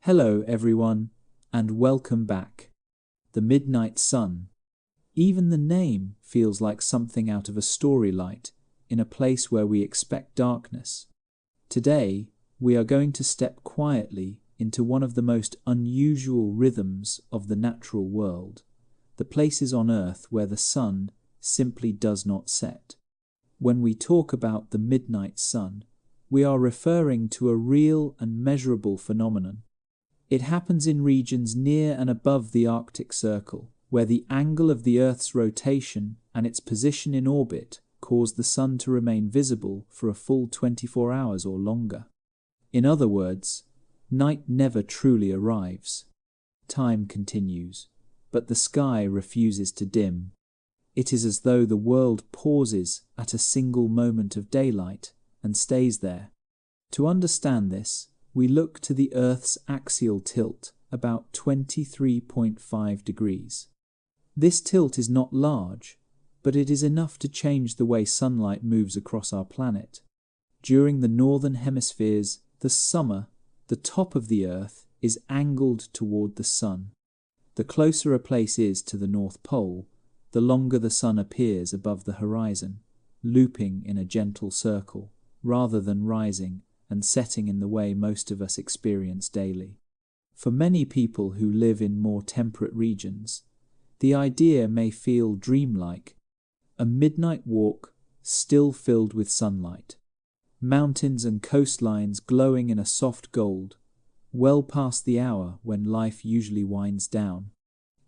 Hello everyone, and welcome back. The Midnight Sun. Even the name feels like something out of a story light, in a place where we expect darkness. Today, we are going to step quietly into one of the most unusual rhythms of the natural world, the places on Earth where the sun simply does not set. When we talk about the midnight sun, we are referring to a real and measurable phenomenon. It happens in regions near and above the Arctic Circle, where the angle of the Earth's rotation and its position in orbit cause the sun to remain visible for a full 24 hours or longer. In other words, night never truly arrives. Time continues, but the sky refuses to dim. It is as though the world pauses at a single moment of daylight and stays there. To understand this, we look to the Earth's axial tilt, about 23.5 degrees. This tilt is not large, but it is enough to change the way sunlight moves across our planet. During the northern hemispheres, the summer, the top of the Earth is angled toward the sun. The closer a place is to the North Pole, the longer the sun appears above the horizon, looping in a gentle circle, rather than rising and setting in the way most of us experience daily. For many people who live in more temperate regions, the idea may feel dreamlike. A midnight walk still filled with sunlight, mountains and coastlines glowing in a soft gold, well past the hour when life usually winds down.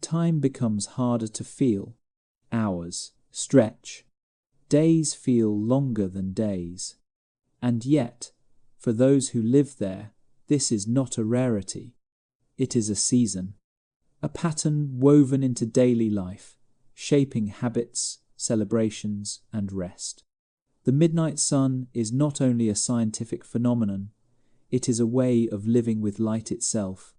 Time becomes harder to feel. Hours stretch. Days feel longer than days. And yet, for those who live there, this is not a rarity. It is a season, a pattern woven into daily life, shaping habits, celebrations, and rest. The midnight sun is not only a scientific phenomenon, it is a way of living with light itself.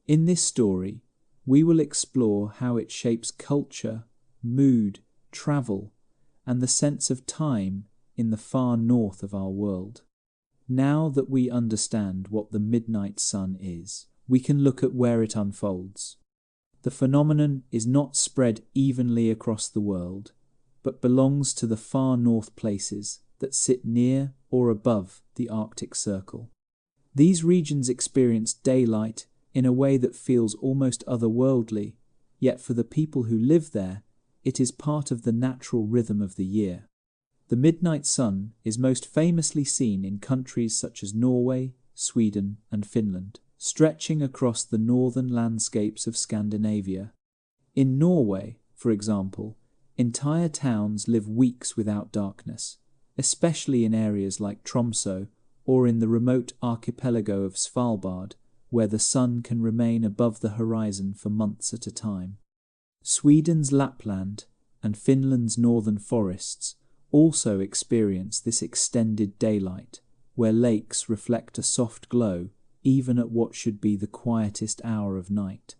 In this story, we will explore how it shapes culture, mood, travel, and the sense of time in the far north of our world. Now that we understand what the midnight sun is, we can look at where it unfolds. The phenomenon is not spread evenly across the world, but belongs to the far north places that sit near or above the Arctic Circle. These regions experience daylight in a way that feels almost otherworldly, yet for the people who live there, it is part of the natural rhythm of the year. The midnight sun is most famously seen in countries such as Norway, Sweden, and Finland, stretching across the northern landscapes of Scandinavia. In Norway, for example, entire towns live weeks without darkness, especially in areas like Tromsø or in the remote archipelago of Svalbard, where the sun can remain above the horizon for months at a time. Sweden's Lapland and Finland's northern forests also experience this extended daylight, where lakes reflect a soft glow even at what should be the quietest hour of night.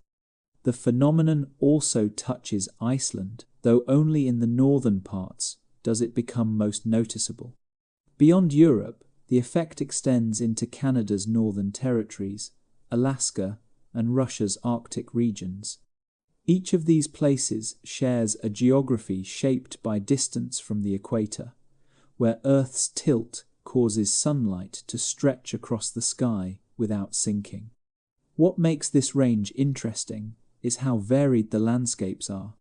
The phenomenon also touches Iceland, though only in the northern parts does it become most noticeable. Beyond Europe, the effect extends into Canada's northern territories, Alaska, and Russia's Arctic regions. Each of these places shares a geography shaped by distance from the equator, where Earth's tilt causes sunlight to stretch across the sky without sinking. What makes this range interesting is how varied the landscapes are.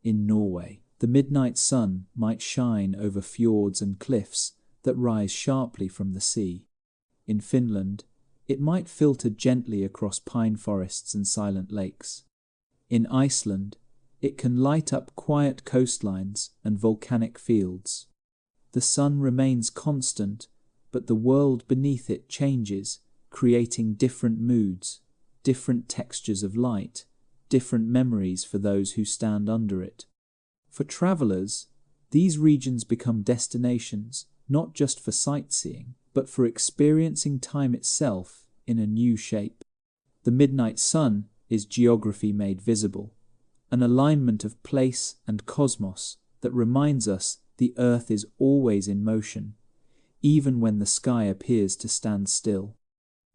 In Norway, the midnight sun might shine over fjords and cliffs that rise sharply from the sea. In Finland, it might filter gently across pine forests and silent lakes. In Iceland, it can light up quiet coastlines and volcanic fields. The sun remains constant, but the world beneath it changes, creating different moods, different textures of light, different memories for those who stand under it. For travelers, these regions become destinations not just for sightseeing, but for experiencing time itself in a new shape. The midnight sun is geography made visible, an alignment of place and cosmos that reminds us the Earth is always in motion, even when the sky appears to stand still.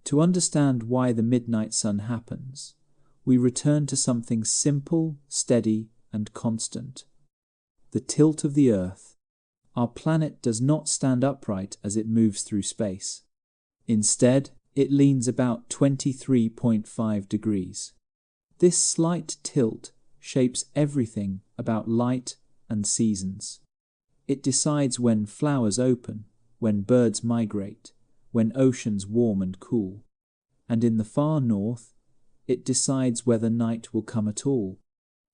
To understand why the midnight sun happens, we return to something simple, steady, and constant: the tilt of the Earth. Our planet does not stand upright as it moves through space. Instead, it leans about 23.5 degrees. This slight tilt shapes everything about light and seasons. It decides when flowers open, when birds migrate, when oceans warm and cool. And in the far north, it decides whether night will come at all.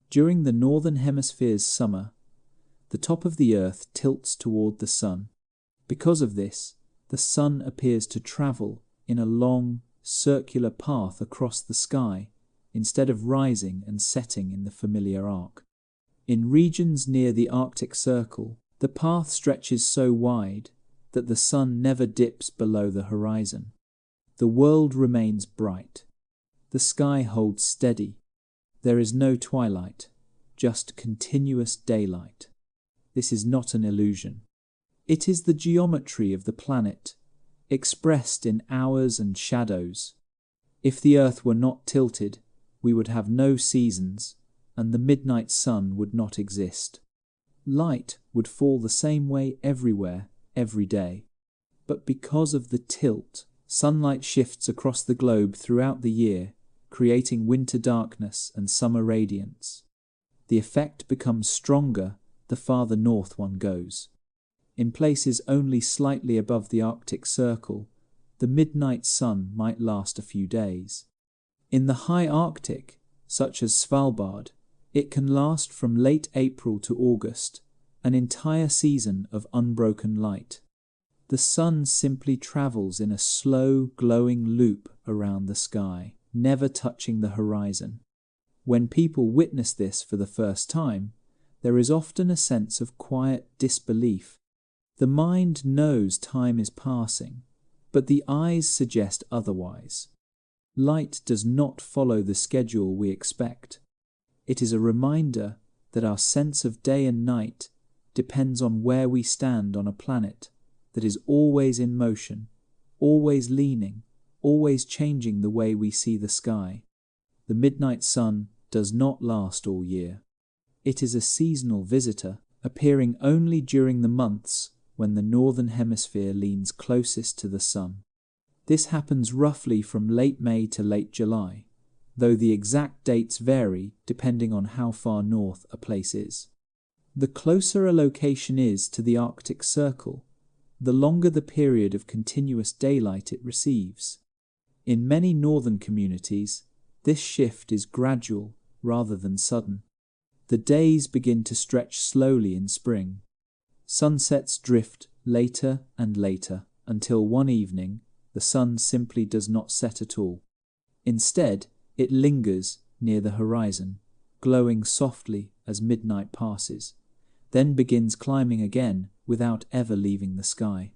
During the northern hemisphere's summer, the top of the Earth tilts toward the sun. Because of this, the sun appears to travel in a long, circular path across the sky, instead of rising and setting in the familiar arc. In regions near the Arctic Circle, the path stretches so wide that the sun never dips below the horizon. The world remains bright. The sky holds steady. There is no twilight, just continuous daylight. This is not an illusion. It is the geometry of the planet, expressed in hours and shadows. If the Earth were not tilted, we would have no seasons, and the midnight sun would not exist. Light would fall the same way everywhere, every day. But because of the tilt, sunlight shifts across the globe throughout the year, creating winter darkness and summer radiance. The effect becomes stronger the farther north one goes. In places only slightly above the Arctic Circle, the midnight sun might last a few days. In the high Arctic, such as Svalbard, it can last from late April to August, an entire season of unbroken light. The sun simply travels in a slow, glowing loop around the sky, never touching the horizon. When people witness this for the first time, there is often a sense of quiet disbelief. The mind knows time is passing, but the eyes suggest otherwise. Light does not follow the schedule we expect. It is a reminder that our sense of day and night depends on where we stand on a planet that is always in motion, always leaning, always changing the way we see the sky. The midnight sun does not last all year. It is a seasonal visitor, appearing only during the months when the northern hemisphere leans closest to the sun. This happens roughly from late May to late July, though the exact dates vary depending on how far north a place is. The closer a location is to the Arctic Circle, the longer the period of continuous daylight it receives. In many northern communities, this shift is gradual rather than sudden. The days begin to stretch slowly in spring. Sunsets drift later and later until one evening the sun simply does not set at all. Instead, it lingers near the horizon, glowing softly as midnight passes, then begins climbing again without ever leaving the sky.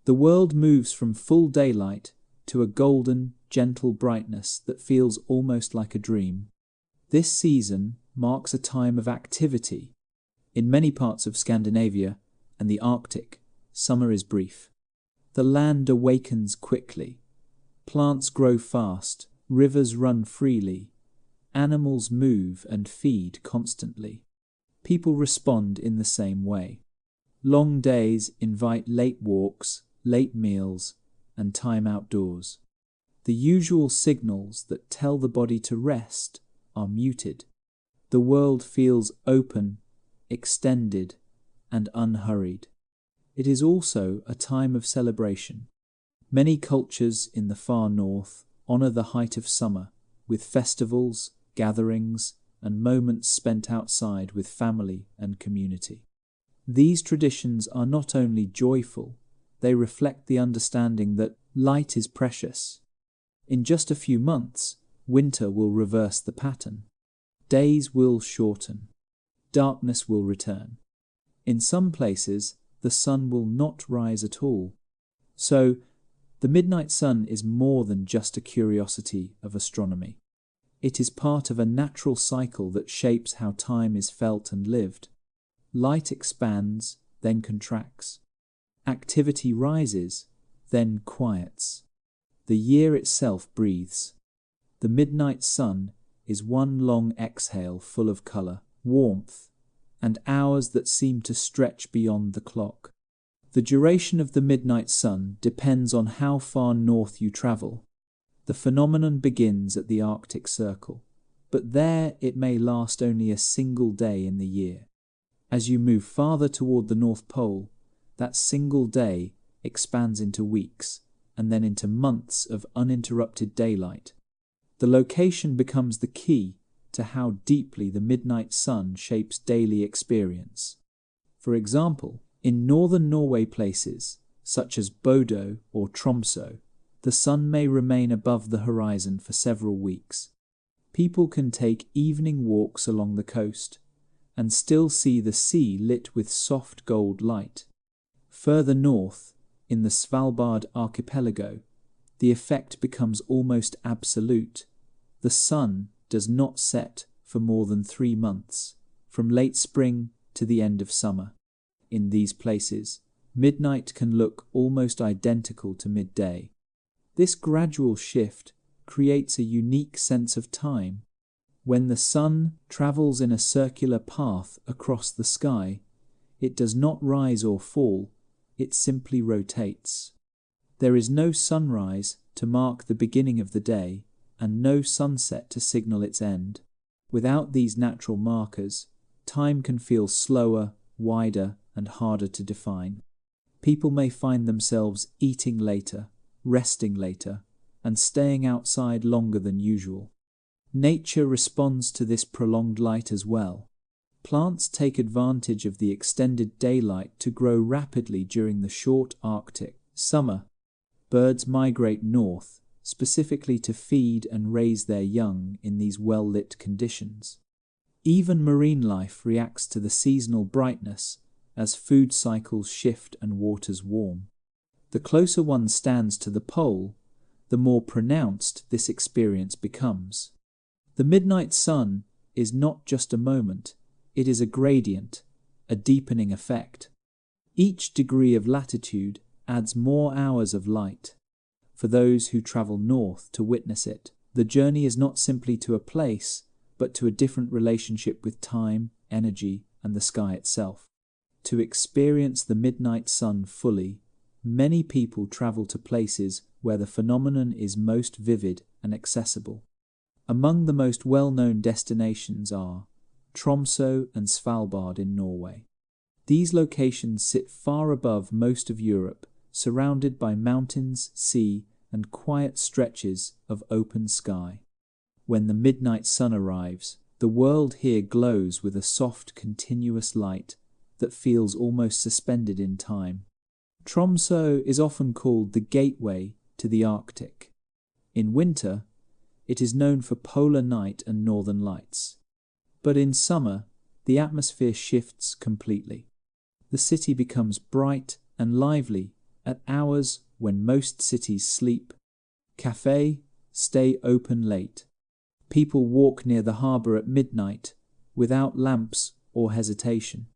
The world moves from full daylight to a golden, gentle brightness that feels almost like a dream. This season marks a time of activity. In many parts of Scandinavia and the Arctic, summer is brief. The land awakens quickly. Plants grow fast, rivers run freely, animals move and feed constantly. People respond in the same way. Long days invite late walks, late meals, and time outdoors. The usual signals that tell the body to rest are muted. The world feels open, extended, and unhurried. It is also a time of celebration. Many cultures in the far north honor the height of summer with festivals, gatherings, and moments spent outside with family and community. These traditions are not only joyful, they reflect the understanding that light is precious. In just a few months, winter will reverse the pattern. Days will shorten. Darkness will return. In some places, the sun will not rise at all. So, the midnight sun is more than just a curiosity of astronomy. It is part of a natural cycle that shapes how time is felt and lived. Light expands, then contracts. Activity rises, then quiets. The year itself breathes. The midnight sun is one long exhale full of colour, warmth, and hours that seem to stretch beyond the clock. The duration of the midnight sun depends on how far north you travel. The phenomenon begins at the Arctic Circle, but there it may last only a single day in the year. As you move farther toward the North Pole, that single day expands into weeks and then into months of uninterrupted daylight. The location becomes the key to how deeply the midnight sun shapes daily experience. For example, in northern Norway places, such as Bodø or Tromsø, the sun may remain above the horizon for several weeks. People can take evening walks along the coast and still see the sea lit with soft gold light. Further north, in the Svalbard archipelago, the effect becomes almost absolute. The sun does not set for more than 3 months, from late spring to the end of summer. In these places, midnight can look almost identical to midday. This gradual shift creates a unique sense of time. When the sun travels in a circular path across the sky, it does not rise or fall, it simply rotates. There is no sunrise to mark the beginning of the day, and no sunset to signal its end. Without these natural markers, time can feel slower, wider, and harder to define. People may find themselves eating later, resting later, and staying outside longer than usual. Nature responds to this prolonged light as well. Plants take advantage of the extended daylight to grow rapidly during the short Arctic summer. Birds migrate north, specifically to feed and raise their young in these well-lit conditions. Even marine life reacts to the seasonal brightness as food cycles shift and waters warm. The closer one stands to the pole, the more pronounced this experience becomes. The midnight sun is not just a moment, it is a gradient, a deepening effect. Each degree of latitude adds more hours of light. For those who travel north to witness it, the journey is not simply to a place, but to a different relationship with time, energy, and the sky itself. To experience the midnight sun fully, many people travel to places where the phenomenon is most vivid and accessible. Among the most well-known destinations are Tromsø and Svalbard in Norway. These locations sit far above most of Europe, surrounded by mountains, sea, and quiet stretches of open sky. When the midnight sun arrives, the world here glows with a soft, continuous light that feels almost suspended in time. Tromsø is often called the gateway to the Arctic. In winter, it is known for polar night and northern lights. But in summer, the atmosphere shifts completely. The city becomes bright and lively at hours when most cities sleep. Cafés stay open late. People walk near the harbour at midnight without lamps or hesitation.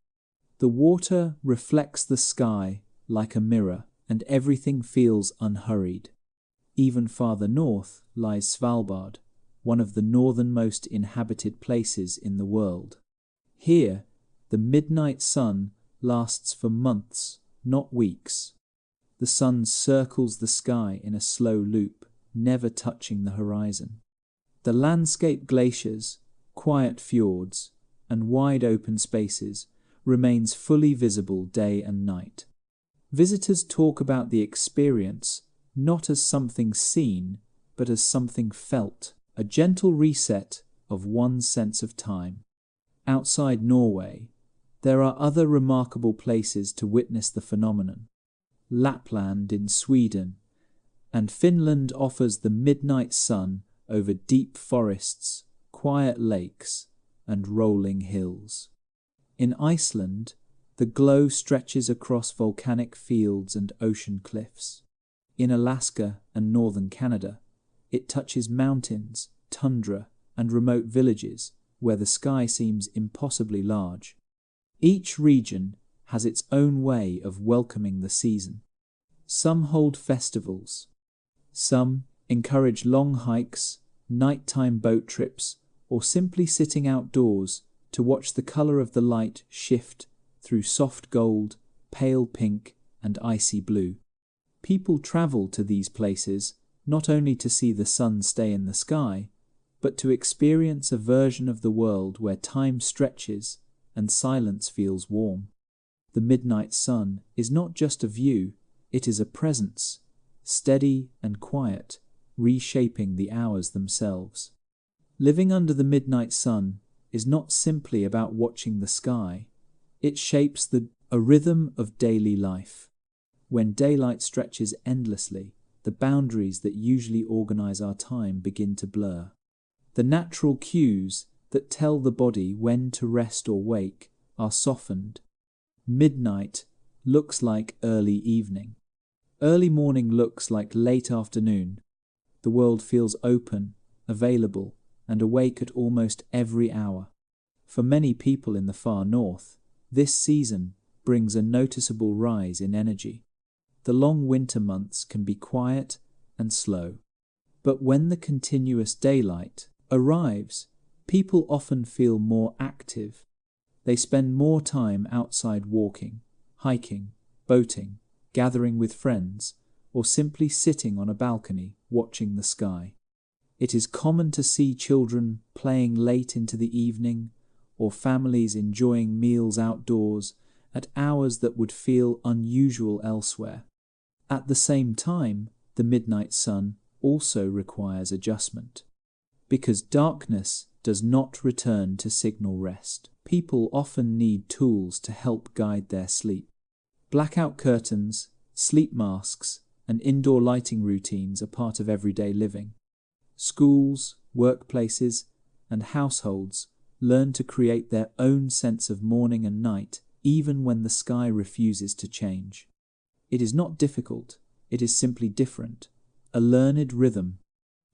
The water reflects the sky like a mirror, and everything feels unhurried. Even farther north lies Svalbard, one of the northernmost inhabited places in the world. Here, the midnight sun lasts for months, not weeks. The sun circles the sky in a slow loop, never touching the horizon. The landscape glaciers, quiet fjords, and wide open spaces remains fully visible day and night. Visitors talk about the experience not as something seen, but as something felt, a gentle reset of one's sense of time. Outside Norway, there are other remarkable places to witness the phenomenon. Lapland in Sweden, and Finland offers the midnight sun over deep forests, quiet lakes, and rolling hills. In Iceland, the glow stretches across volcanic fields and ocean cliffs. In Alaska and northern Canada, it touches mountains, tundra, and remote villages where the sky seems impossibly large. Each region has its own way of welcoming the season. Some hold festivals, Some encourage long hikes, nighttime boat trips, or simply sitting outdoors to watch the color of the light shift through soft gold, pale pink, and icy blue. People travel to these places not only to see the sun stay in the sky, but to experience a version of the world where time stretches and silence feels warm. The midnight sun is not just a view, it is a presence, steady and quiet, reshaping the hours themselves. Living under the midnight sun is not simply about watching the sky, it shapes a rhythm of daily life. When daylight stretches endlessly, the boundaries that usually organize our time begin to blur. The natural cues that tell the body when to rest or wake are softened. Midnight looks like early evening. Early morning looks like late afternoon. The world feels open, available, and awake at almost every hour. For many people in the far north, this season brings a noticeable rise in energy. The long winter months can be quiet and slow. But when the continuous daylight arrives, people often feel more active. They spend more time outside walking, hiking, boating, gathering with friends, or simply sitting on a balcony watching the sky. It is common to see children playing late into the evening, or families enjoying meals outdoors at hours that would feel unusual elsewhere. At the same time, the midnight sun also requires adjustment. Because darkness does not return to signal rest, people often need tools to help guide their sleep. Blackout curtains, sleep masks, and indoor lighting routines are part of everyday living. Schools, workplaces, and households learn to create their own sense of morning and night, even when the sky refuses to change. It is not difficult, it is simply different, a learned rhythm.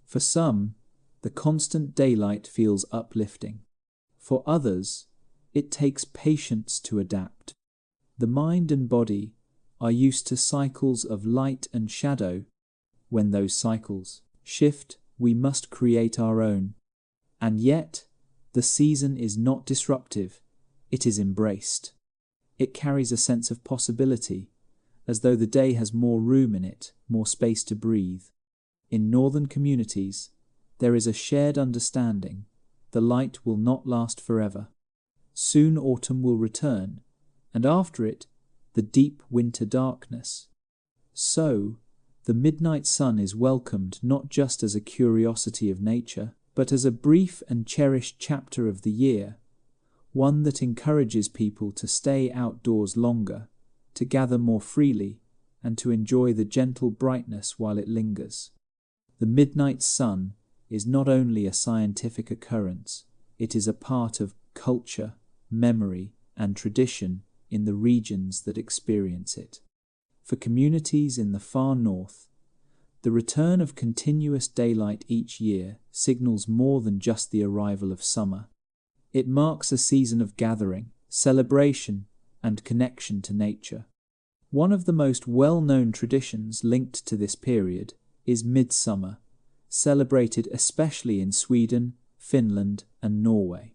For some, the constant daylight feels uplifting. For others, it takes patience to adapt. The mind and body are used to cycles of light and shadow. When those cycles shift, we must create our own. And yet, the season is not disruptive, it is embraced. It carries a sense of possibility, as though the day has more room in it, more space to breathe. In northern communities, there is a shared understanding: the light will not last forever. Soon autumn will return, and after it, the deep winter darkness. So, the midnight sun is welcomed not just as a curiosity of nature, but as a brief and cherished chapter of the year, one that encourages people to stay outdoors longer, to gather more freely, and to enjoy the gentle brightness while it lingers. The midnight sun is not only a scientific occurrence, it is a part of culture, memory, and tradition in the regions that experience it. For communities in the far north, the return of continuous daylight each year signals more than just the arrival of summer. It marks a season of gathering, celebration, and connection to nature. One of the most well-known traditions linked to this period is midsummer, celebrated especially in Sweden, Finland, and Norway.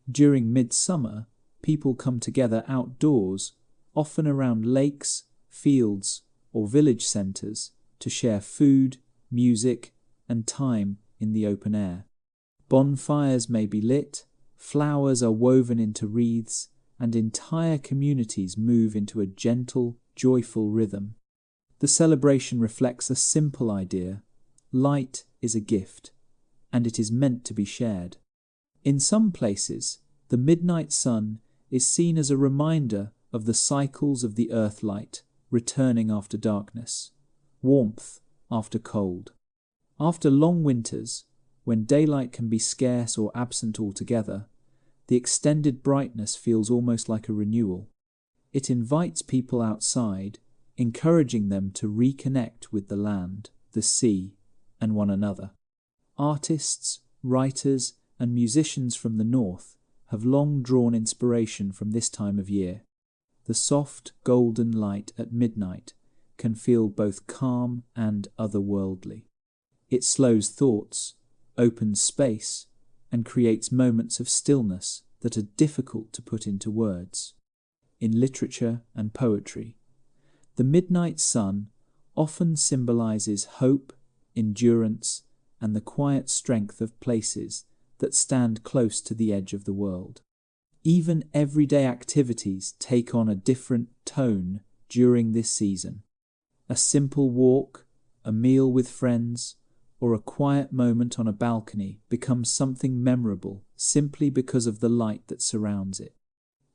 During midsummer, people come together outdoors, often around lakes, fields, or village centres, to share food, music, and time in the open air. Bonfires may be lit, flowers are woven into wreaths, and entire communities move into a gentle, joyful rhythm. The celebration reflects a simple idea: light is a gift, and it is meant to be shared. In some places, the midnight sun is seen as a reminder of the cycles of the earth light, returning after darkness, warmth after cold. After long winters, when daylight can be scarce or absent altogether, the extended brightness feels almost like a renewal. It invites people outside, encouraging them to reconnect with the land, the sea, and one another. Artists, writers, and musicians from the north have long drawn inspiration from this time of year. The soft, golden light at midnight can feel both calm and otherworldly. It slows thoughts, opens space, and creates moments of stillness that are difficult to put into words. In literature and poetry, the midnight sun often symbolizes hope, endurance, and the quiet strength of places that stand close to the edge of the world. Even everyday activities take on a different tone during this season. A simple walk, a meal with friends, or a quiet moment on a balcony becomes something memorable simply because of the light that surrounds it.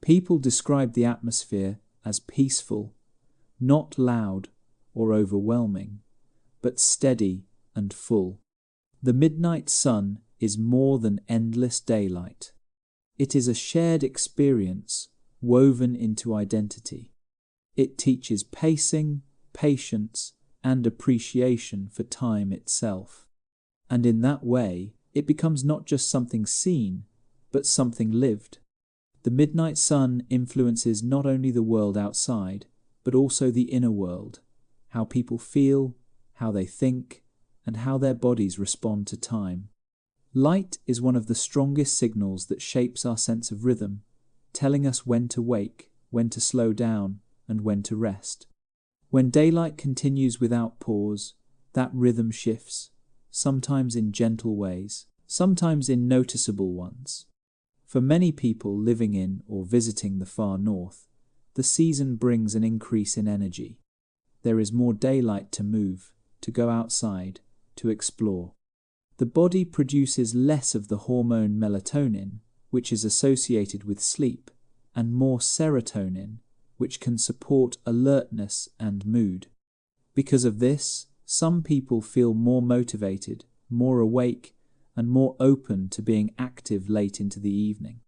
People describe the atmosphere as peaceful, not loud or overwhelming, but steady and full. The midnight sun is more than endless daylight. It is a shared experience woven into identity. It teaches pacing, patience, and appreciation for time itself. And in that way, it becomes not just something seen, but something lived. The midnight sun influences not only the world outside, but also the inner world, how people feel, how they think, and how their bodies respond to time. Light is one of the strongest signals that shapes our sense of rhythm, telling us when to wake, when to slow down, and when to rest. When daylight continues without pause, that rhythm shifts, sometimes in gentle ways, sometimes in noticeable ones. For many people living in or visiting the far north, the season brings an increase in energy. There is more daylight to move, to go outside, to explore. The body produces less of the hormone melatonin, which is associated with sleep, and more serotonin, which can support alertness and mood. Because of this, some people feel more motivated, more awake, and more open to being active late into the evening.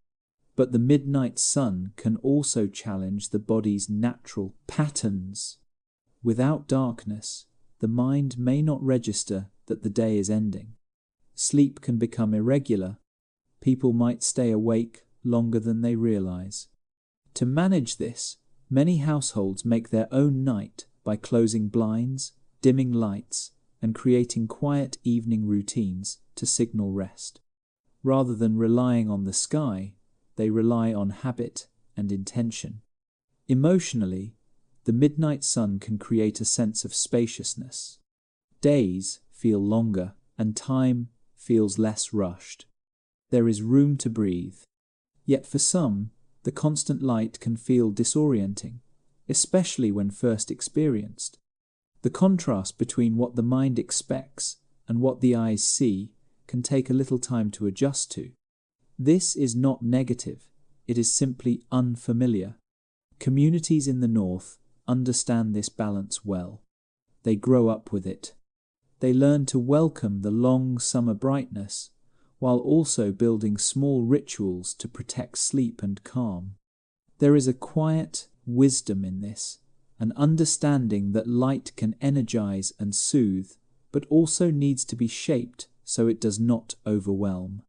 But the midnight sun can also challenge the body's natural patterns. Without darkness, the mind may not register that the day is ending. Sleep can become irregular. People might stay awake longer than they realize. To manage this, many households make their own night by closing blinds, dimming lights, and creating quiet evening routines to signal rest. Rather than relying on the sky, they rely on habit and intention. Emotionally, the midnight sun can create a sense of spaciousness. Days feel longer, and time feels less rushed. There is room to breathe. Yet for some, the constant light can feel disorienting, especially when first experienced. The contrast between what the mind expects and what the eyes see can take a little time to adjust to. This is not negative, it is simply unfamiliar. Communities in the north understand this balance well. They grow up with it. They learn to welcome the long summer brightness, while also building small rituals to protect sleep and calm. There is a quiet wisdom in this, an understanding that light can energize and soothe, but also needs to be shaped so it does not overwhelm.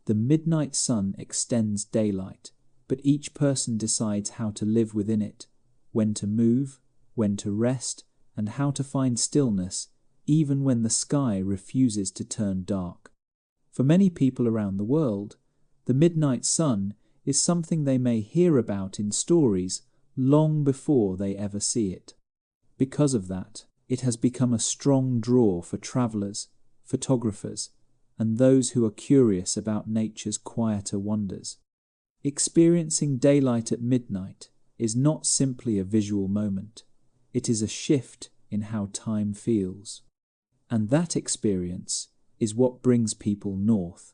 The midnight sun extends daylight, but each person decides how to live within it, when to move, when to rest, and how to find stillness even when the sky refuses to turn dark. For many people around the world, the midnight sun is something they may hear about in stories long before they ever see it. Because of that, it has become a strong draw for travelers, photographers, and those who are curious about nature's quieter wonders. Experiencing daylight at midnight is not simply a visual moment. It is a shift in how time feels. And that experience is what brings people north.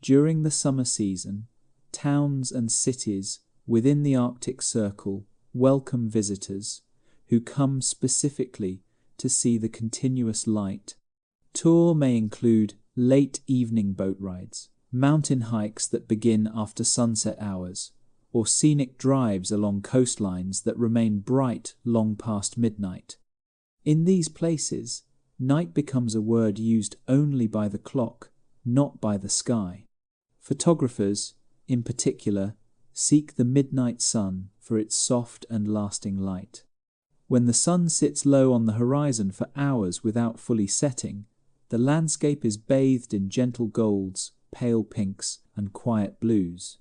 During the summer season, towns and cities within the Arctic Circle welcome visitors who come specifically to see the continuous light. Tour may include late evening boat rides, mountain hikes that begin after sunset hours, or scenic drives along coastlines that remain bright long past midnight. In these places, night becomes a word used only by the clock, not by the sky. Photographers, in particular, seek the midnight sun for its soft and lasting light. When the sun sits low on the horizon for hours without fully setting, the landscape is bathed in gentle golds, pale pinks, and quiet blues.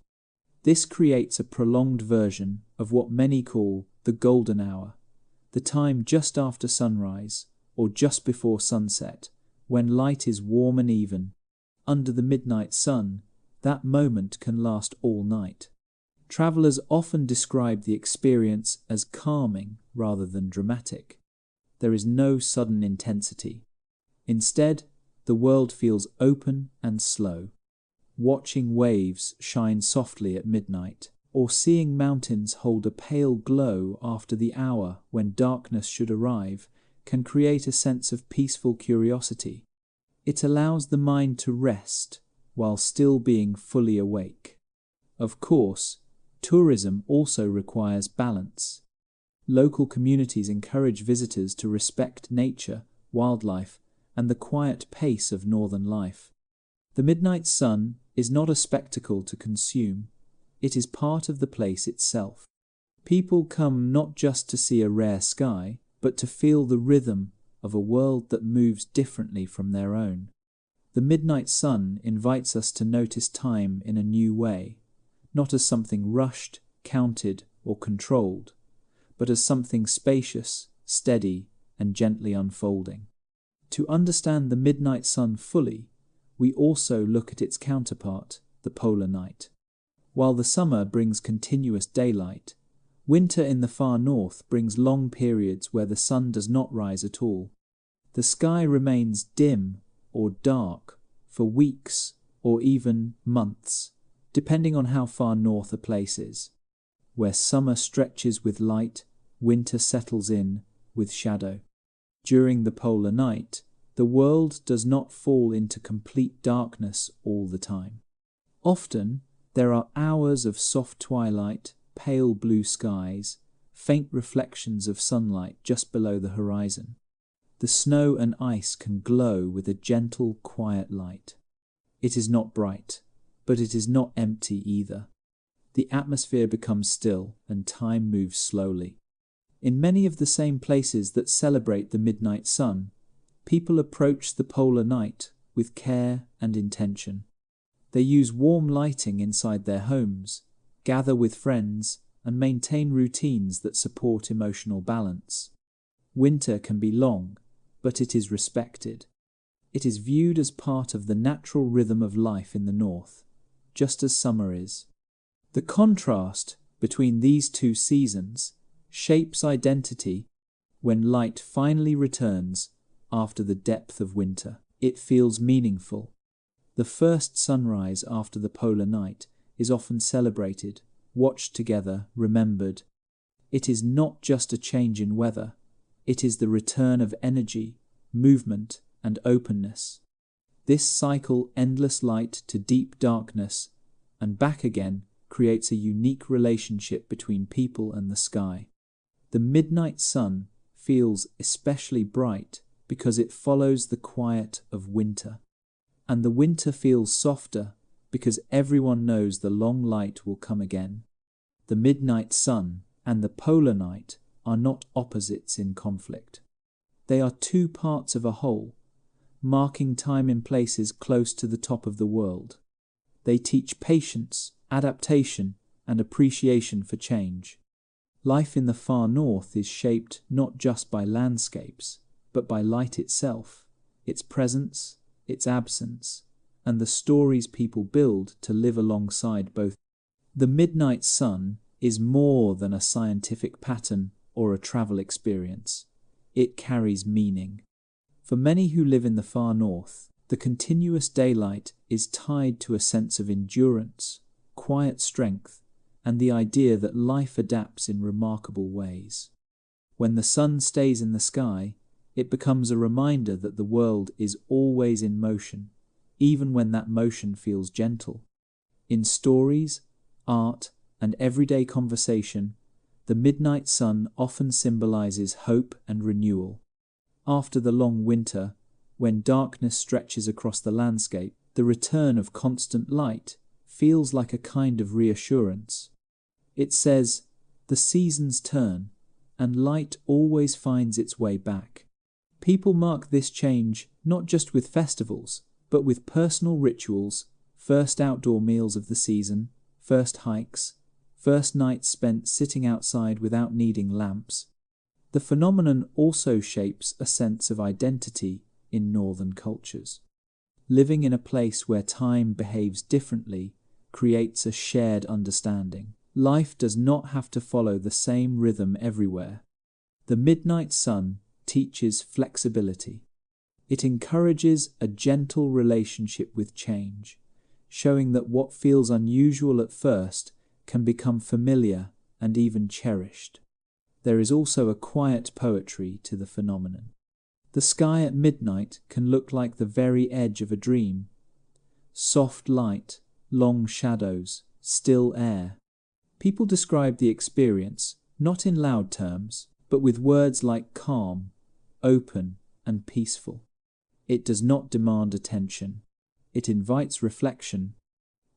This creates a prolonged version of what many call the golden hour, the time just after sunrise or just before sunset, when light is warm and even. Under the midnight sun, that moment can last all night. Travelers often describe the experience as calming rather than dramatic. There is no sudden intensity. Instead, the world feels open and slow. Watching waves shine softly at midnight, or seeing mountains hold a pale glow after the hour when darkness should arrive, can create a sense of peaceful curiosity. It allows the mind to rest while still being fully awake. Of course, tourism also requires balance. Local communities encourage visitors to respect nature, wildlife, and the quiet pace of northern life. The midnight sun is not a spectacle to consume. It is part of the place itself. People come not just to see a rare sky, but to feel the rhythm of a world that moves differently from their own. The midnight sun invites us to notice time in a new way, not as something rushed, counted, or controlled, but as something spacious, steady, and gently unfolding. To understand the midnight sun fully, we also look at its counterpart, the polar night. While the summer brings continuous daylight, winter in the far north brings long periods where the sun does not rise at all. The sky remains dim or dark for weeks or even months, depending on how far north a place is. Where summer stretches with light, winter settles in with shadow. During the polar night, the world does not fall into complete darkness all the time. Often, there are hours of soft twilight, pale blue skies, faint reflections of sunlight just below the horizon. The snow and ice can glow with a gentle, quiet light. It is not bright, but it is not empty either. The atmosphere becomes still and time moves slowly. In many of the same places that celebrate the midnight sun, people approach the polar night with care and intention. They use warm lighting inside their homes, gather with friends, and maintain routines that support emotional balance. Winter can be long, but it is respected. It is viewed as part of the natural rhythm of life in the north, just as summer is. The contrast between these two seasons shapes identity. When light finally returns after the depth of winter, it feels meaningful. The first sunrise after the polar night is often celebrated, watched together, remembered. It is not just a change in weather, it is the return of energy, movement, and openness. This cycle, endless light to deep darkness and back again, creates a unique relationship between people and the sky. The midnight sun feels especially bright because it follows the quiet of winter. And the winter feels softer because everyone knows the long light will come again. The midnight sun and the polar night are not opposites in conflict. They are two parts of a whole, marking time in places close to the top of the world. They teach patience, adaptation, and appreciation for change. Life in the far north is shaped not just by landscapes, but by light itself, its presence, its absence, and the stories people build to live alongside both. The midnight sun is more than a scientific pattern or a travel experience. It carries meaning. For many who live in the far north, the continuous daylight is tied to a sense of endurance, quiet strength, and the idea that life adapts in remarkable ways. When the sun stays in the sky, it becomes a reminder that the world is always in motion, even when that motion feels gentle. In stories, art, and everyday conversation, the midnight sun often symbolizes hope and renewal. After the long winter, when darkness stretches across the landscape, the return of constant light feels like a kind of reassurance. It says, "The seasons turn, and light always finds its way back. People mark this change not just with festivals, but with personal rituals: first outdoor meals of the season, first hikes, first nights spent sitting outside without needing lamps. The phenomenon also shapes a sense of identity in northern cultures. Living in a place where time behaves differently creates a shared understanding. Life does not have to follow the same rhythm everywhere. The midnight sun teaches flexibility. It encourages a gentle relationship with change, showing that what feels unusual at first can become familiar and even cherished. There is also a quiet poetry to the phenomenon. The sky at midnight can look like the very edge of a dream. Soft light, long shadows, still air. People describe the experience, not in loud terms, but with words like calm, open, and peaceful. It does not demand attention. It invites reflection.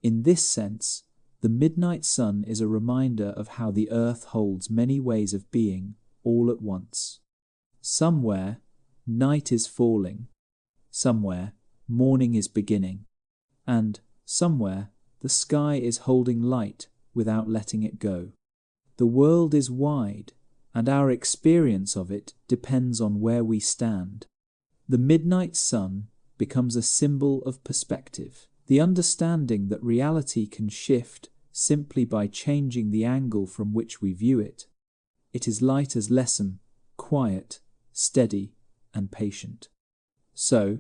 In this sense, the midnight sun is a reminder of how the earth holds many ways of being all at once. Somewhere, night is falling. Somewhere, morning is beginning. And somewhere, the sky is holding light without letting it go. The world is wide, and our experience of it depends on where we stand. The midnight sun becomes a symbol of perspective, the understanding that reality can shift simply by changing the angle from which we view it. It is light as lesson, quiet, steady, and patient. So,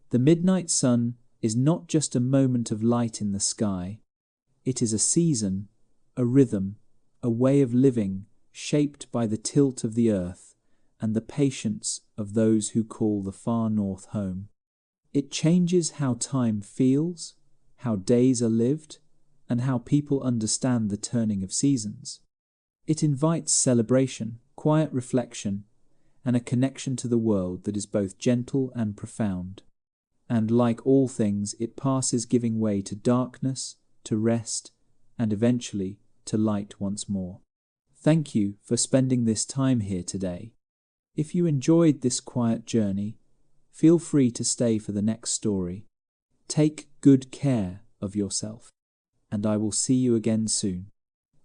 the midnight sun is not just a moment of light in the sky. It is a season, a rhythm, a way of living shaped by the tilt of the earth and the patience of those who call the far north home. It changes how time feels, how days are lived, and how people understand the turning of seasons. It invites celebration, quiet reflection, and a connection to the world that is both gentle and profound. And like all things, it passes, giving way to darkness, to rest, and eventually to light once more. Thank you for spending this time here today. If you enjoyed this quiet journey, feel free to stay for the next story. Take good care of yourself, and I will see you again soon.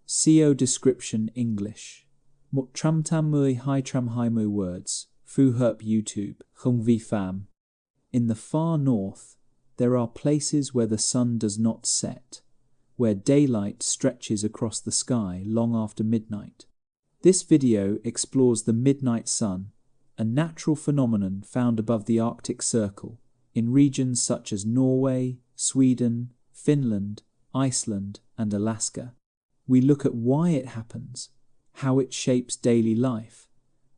CO description English. Một trăm tám mươi hai trăm hai mươi words. Phù hợp YouTube. Không vi phạm. In the far north, there are places where the sun does not set, where daylight stretches across the sky long after midnight. This video explores the midnight sun, a natural phenomenon found above the Arctic Circle, in regions such as Norway, Sweden, Finland, Iceland, and Alaska. We look at why it happens, how it shapes daily life,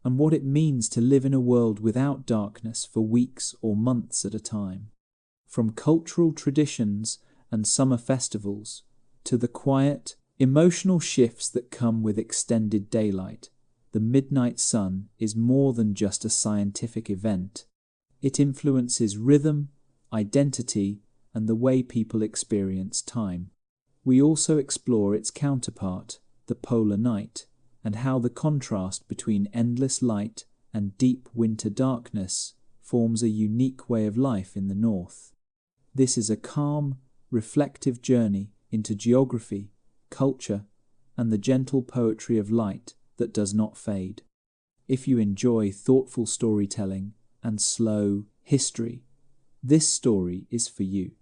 and what it means to live in a world without darkness for weeks or months at a time. From cultural traditions and summer festivals to the quiet, emotional shifts that come with extended daylight, the midnight sun is more than just a scientific event. It influences rhythm, identity, and the way people experience time. We also explore its counterpart, the polar night, and how the contrast between endless light and deep winter darkness forms a unique way of life in the north. This is a calm, reflective journey into geography, culture, and the gentle poetry of light that does not fade. If you enjoy thoughtful storytelling and slow history, this story is for you.